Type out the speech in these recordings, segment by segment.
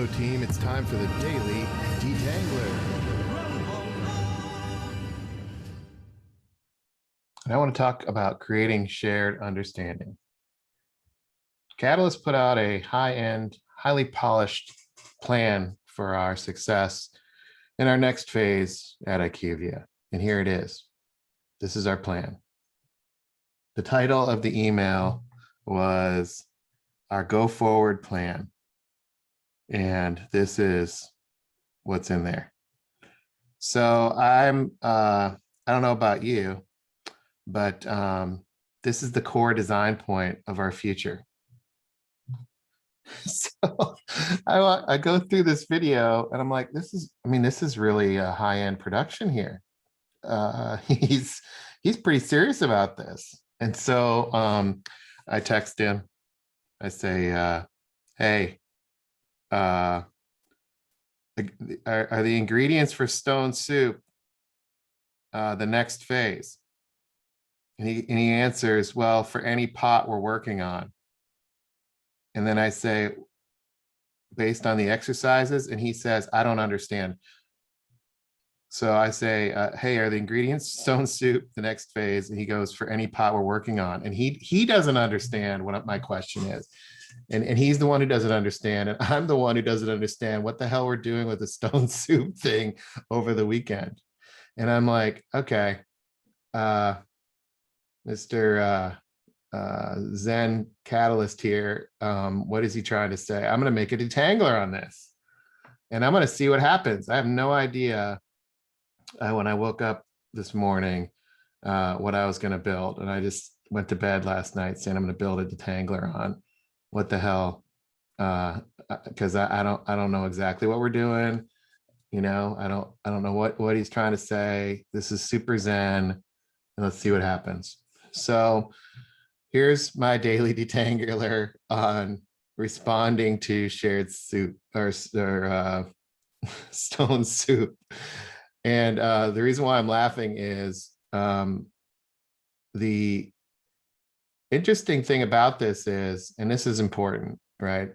Hello, team. It's time for the Daily Detangler. And I want to talk about creating shared understanding. Catalyst put out a high-end, highly polished plan for our success in our next phase at IQVIA. And here it is. This is our plan. The title of the email was our go forward plan. And this is what's in there. So I don't know about you, but this is the core design point of our future. So I go through this video and I'm like, this is really a high-end production here. He's pretty serious about this. And so I text him. I say, hey, are the ingredients for stone soup the next phase? And he answers, well, for any pot we're working on. And then I say, based on the exercises, and he says, I don't understand. So I say, hey, are the ingredients stone soup the next phase? And he goes, for any pot we're working on. And he doesn't understand what my question is. And he's the one who doesn't understand. And I'm the one who doesn't understand what the hell we're doing with the stone soup thing over the weekend. And I'm like, okay, Mr. Zen Catalyst here. What is he trying to say? I'm going to make a detangler on this. And I'm going to see what happens. I have no idea when I woke up this morning what I was going to build. And I just went to bed last night saying I'm going to build a detangler on what the hell, because I don't know exactly what we're doing. You know, I don't know what he's trying to say. This is super Zen, and let's see what happens. So here's my daily detangler on responding to shared soup or stone soup. And the reason why I'm laughing is the interesting thing about this is, and this is important, right?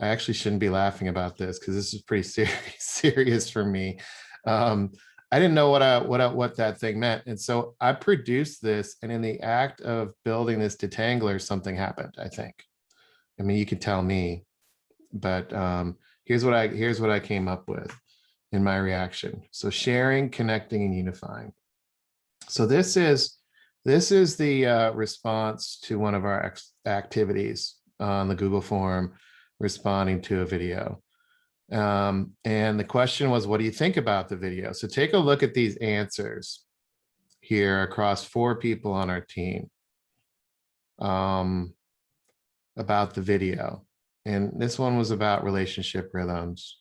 I actually shouldn't be laughing about this because this is pretty serious for me. I didn't know what that thing meant. And so I produced this, and in the act of building this detangler, something happened, I think. I mean, you can tell me, but here's what I came up with in my reaction. So sharing, connecting, and unifying. So this is the response to one of our activities on the Google form, responding to a video. And the question was, what do you think about the video? So take a look at these answers here across 4 people on our team about the video. And this one was about relationship rhythms.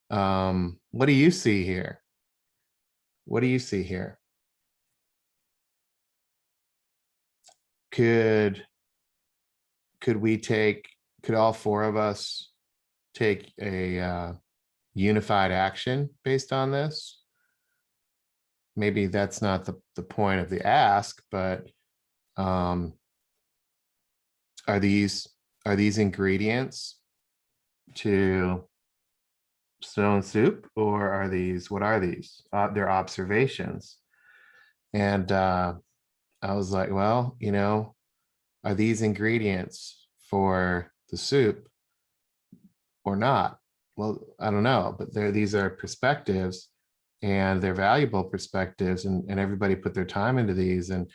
What do you see here? What do you see here? Could all 4 of us take a unified action based on this? Maybe that's not the point of the ask, but are these ingredients to stone soup, or are these, what are these? They're observations. And I was like, well, you know, are these ingredients for the soup or not? Well, I don't know, but these are perspectives, and they're valuable perspectives, and everybody put their time into these. And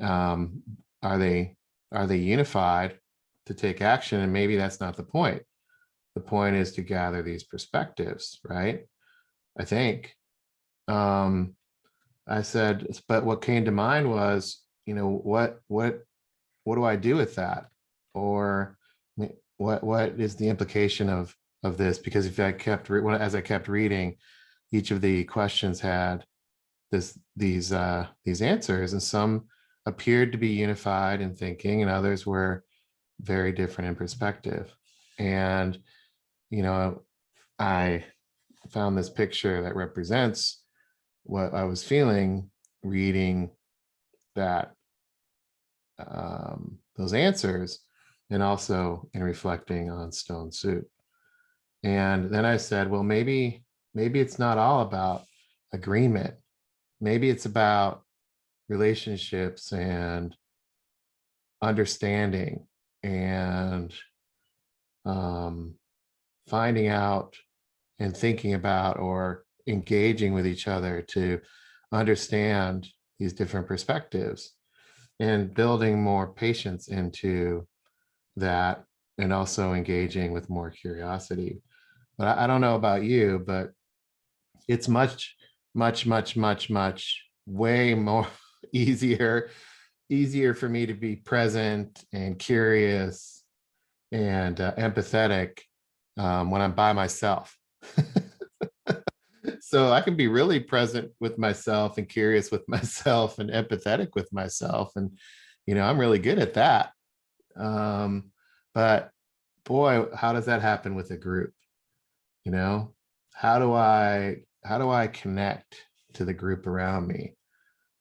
are they unified to take action? And maybe that's not the point. The point is to gather these perspectives, right? I think. I said, but what came to mind was, you know, what do I do with that? Or what is the implication of this? Because if I as I kept reading, each of the questions had these answers, and some appeared to be unified in thinking, and others were very different in perspective. And you know, I found this picture that represents what I was feeling reading that those answers, and also in reflecting on stone soup. And then I said, well, maybe it's not all about agreement. Maybe it's about relationships and understanding and um, finding out and thinking about or engaging with each other to understand these different perspectives and building more patience into that, and also engaging with more curiosity. But I don't know about you, but it's much way more easier for me to be present and curious and empathetic when I'm by myself. So I can be really present with myself and curious with myself and empathetic with myself. And, I'm really good at that. Um, but boy, how does that happen with a group? You know, how do I connect to the group around me?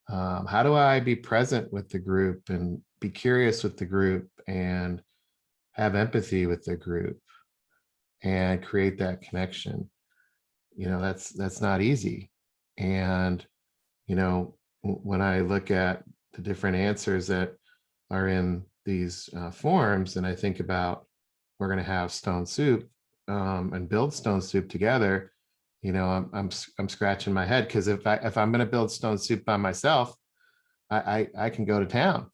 How do I be present with the group and be curious with the group and have empathy with the group and create that connection? That's not easy. And when I look at the different answers that are in these forms, and I think about we're going to have stone soup and build stone soup together, I'm scratching my head, because if I'm going to build stone soup by myself, I can go to town.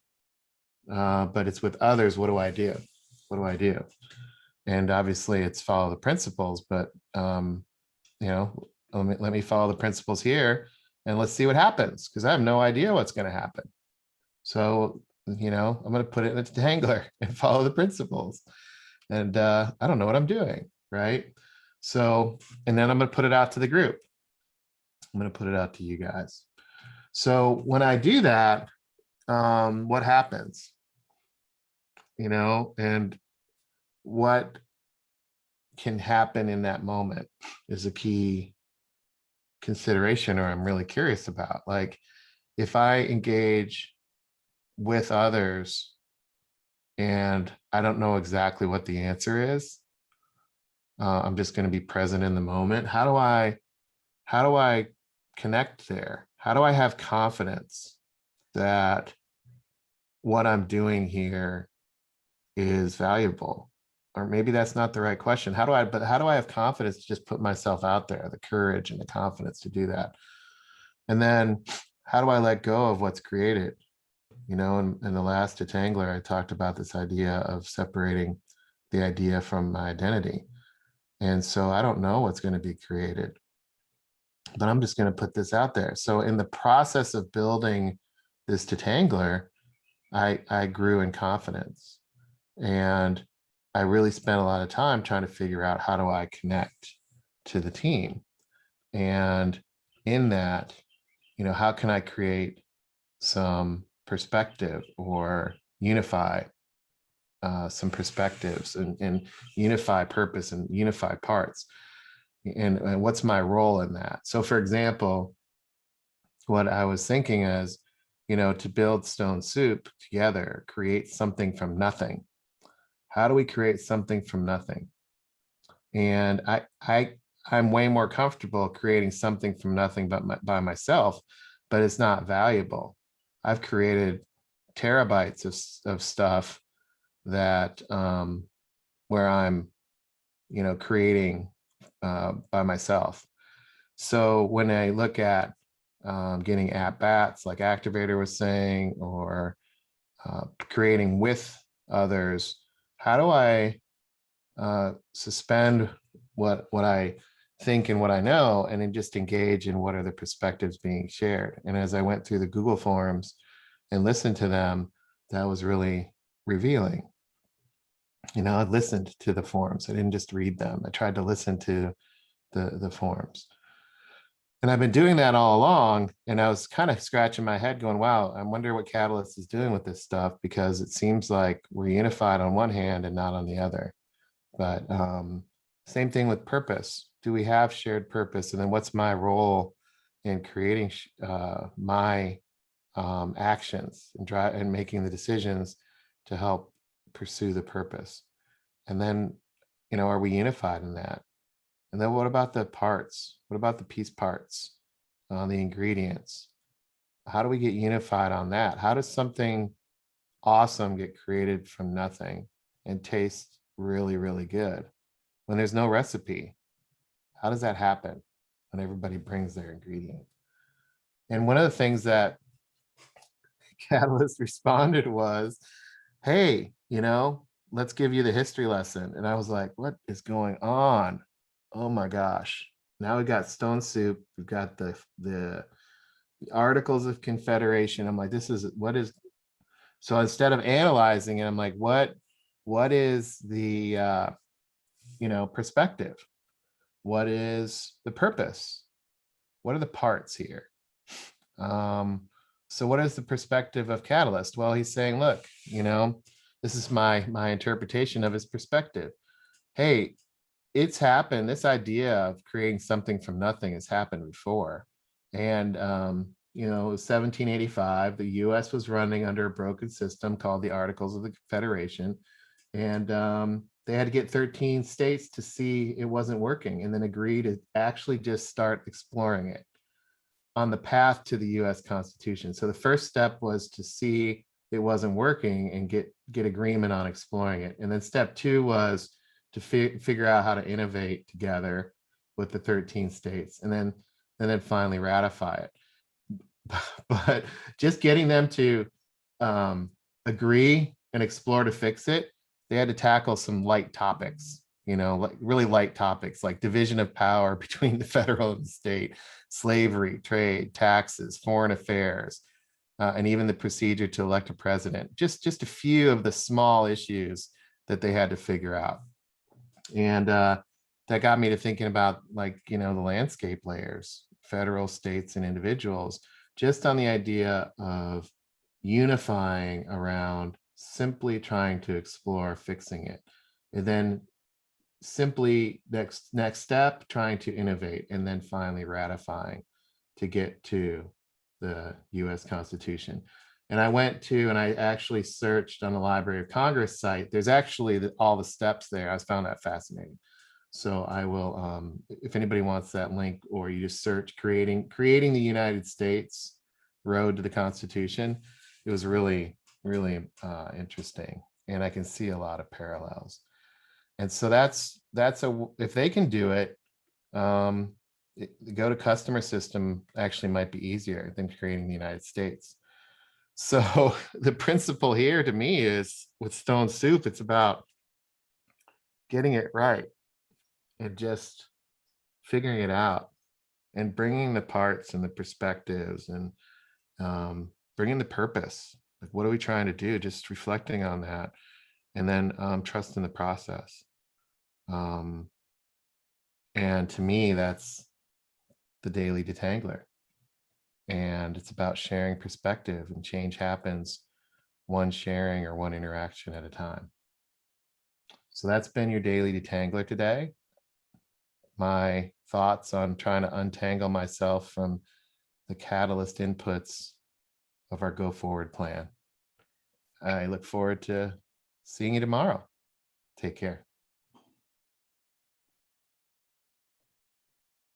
But it's with others. What do I do? What do I do? And obviously, it's follow the principles. But let me follow the principles here, and let's see what happens, because I have no idea what's going to happen. So I'm going to put it in a tangler and follow the principles. And I don't know what I'm doing, right? So, and then I'm going to put it out to the group. I'm going to put it out to you guys. So when I do that, what happens? And what can happen in that moment is a key consideration, or I'm really curious about. Like, if I engage with others and I don't know exactly what the answer is, I'm just going to be present in the moment. How do I connect there? How do I have confidence that what I'm doing here is valuable? Or maybe that's not the right question. How do I have confidence to just put myself out there, the courage and the confidence to do that? And then how do I let go of what's created? In the last detangler, I talked about this idea of separating the idea from my identity. And so I don't know what's going to be created, but I'm just going to put this out there. So in the process of building this detangler, I grew in confidence, and I really spent a lot of time trying to figure out, how do I connect to the team? And in that, how can I create some perspective, or unify some perspectives, and unify purpose and unify parts? And what's my role in that? So for example, what I was thinking is, to build stone soup together, create something from nothing. How do we create something from nothing? And I'm way more comfortable creating something from nothing by myself, but it's not valuable. I've created terabytes of stuff that where I'm creating by myself. So when I look at getting at bats, like Activator was saying, or creating with others, how do I suspend what I think and what I know, and then just engage in what are the perspectives being shared? And as I went through the Google forums and listened to them, that was really revealing. I listened to the forums. I didn't just read them. I tried to listen to the forums. And I've been doing that all along. And I was kind of scratching my head going, wow, I wonder what Catalyst is doing with this stuff, because it seems like we're unified on one hand and not on the other. But same thing with purpose. Do we have shared purpose? And then what's my role in creating my actions and making the decisions to help pursue the purpose? And then, are we unified in that? And then what about the parts? What about the piece parts, the ingredients? How do we get unified on that? How does something awesome get created from nothing and taste really, really good when there's no recipe? How does that happen when everybody brings their ingredient? And one of the things that Catalyst responded was, hey, let's give you the history lesson. And I was like, what is going on? Oh my gosh. Now we got Stone Soup. We've got the Articles of Confederation. I'm like, what is, so instead of analyzing it, I'm like, what is the perspective? What is the purpose? What are the parts here? So what is the perspective of Catalyst? Well, he's saying, look, this is my interpretation of his perspective. Hey, it's happened. This idea of creating something from nothing has happened before. And, 1785, the US was running under a broken system called the Articles of the Confederation. And they had to get 13 states to see it wasn't working and then agree to actually just start exploring it on the path to the US Constitution. So the first step was to see it wasn't working and get agreement on exploring it. And then step two was to figure out how to innovate together with the 13 states and then finally ratify it. But just getting them to agree and explore to fix it, they had to tackle some light topics, like really light topics like division of power between the federal and the state, slavery, trade, taxes, foreign affairs, and even the procedure to elect a president. Just a few of the small issues that they had to figure out. And that got me to thinking about the landscape layers, federal, states, and individuals, just on the idea of unifying around simply trying to explore fixing it. And then simply next step, trying to innovate, and then finally ratifying to get to the US Constitution. And I went to, and I actually searched on the Library of Congress site. There's actually all the steps there. I found that fascinating. So I will, if anybody wants that link, or you just search creating the United States Road to the Constitution. It was really, really interesting. And I can see a lot of parallels. And so if they can do it, go to customer system actually might be easier than creating the United States. So the principle here to me is with Stone Soup, it's about getting it right and just figuring it out and bringing the parts and the perspectives and bringing the purpose. Like, what are we trying to do? Just reflecting on that, and then trusting the process. And to me, that's the daily detangler. And it's about sharing perspective, and change happens one sharing or one interaction at a time. So that's been your daily detangler today. My thoughts on trying to untangle myself from the catalyst inputs of our go forward plan. I look forward to seeing you tomorrow. Take care.